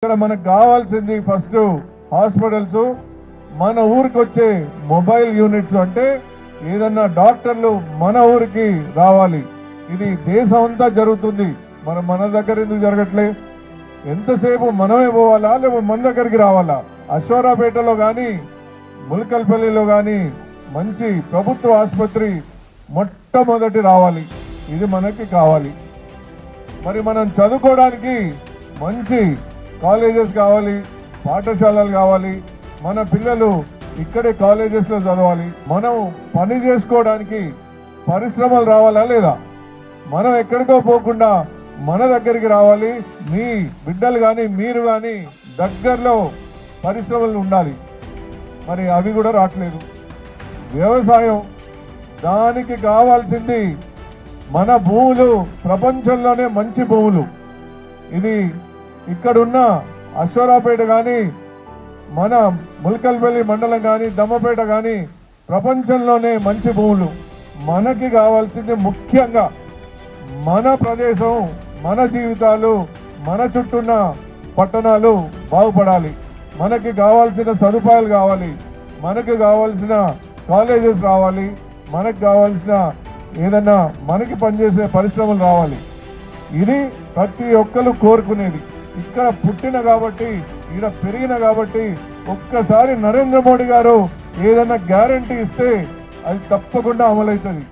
ఇక్కడ మనకు కావాల్సింది ఫస్ట్ హాస్పిటల్స్, మన ఊరికి వచ్చే మొబైల్ యూనిట్స్. అంటే ఏదన్నా డాక్టర్లు మన ఊరికి రావాలి. ఇది దేశం అంతా జరుగుతుంది, మన దగ్గర ఎందుకు జరగట్లే? ఎంతసేపు మనమే పోవాలా లేకపోతే మన దగ్గరికి రావాలా? అశ్వారాపేటలో కానీ ముల్కల్పల్లిలో కానీ మంచి ప్రభుత్వ ఆసుపత్రి మొట్టమొదటి రావాలి. ఇది మనకి కావాలి. మరి మనం చదువుకోవడానికి మంచి కాలేజెస్ కావాలి, పాఠశాలలు కావాలి. మన పిల్లలు ఇక్కడే కాలేజెస్లో చదవాలి. మనం పని చేసుకోవడానికి పరిశ్రమలు రావాలా లేదా? మనం ఎక్కడికో పోకుండా మన దగ్గరికి రావాలి. మీ బిడ్డలు కానీ మీరు కానీ దగ్గరలో పరిశ్రమలు ఉండాలి. మరి అవి కూడా రావట్లేదు. వ్యవసాయం, దానికి కావాల్సింది మన భూములు ప్రపంచంలోనే మంచి భూములు. ఇది ఇక్కడున్న అశ్వరాపేట కానీ మన ముల్కల్పల్లి మండలం కానీ దమ్మపేట కానీ ప్రపంచంలోనే మంచి భూములు. మనకి కావాల్సింది ముఖ్యంగా మన ప్రదేశం, మన జీవితాలు, మన చుట్టూన్న పట్టణాలు బాగుపడాలి. మనకి కావాల్సిన సదుపాయాలు కావాలి, మనకి కావాల్సిన కాలేజెస్ రావాలి, మనకు కావాల్సిన ఏదన్నా మనకి పనిచేసే పరిశ్రమలు రావాలి. ఇది ప్రతి ఒక్కరు కోరుకునేది. ఇక్కడ పుట్టిన కాబట్టి, ఇక్కడ పెరిగిన కాబట్టి ఒక్కసారి నరేంద్ర మోడీ గారు ఏదన్నా గ్యారంటీ ఇస్తే అది తప్పకుండా అమలవుతుంది.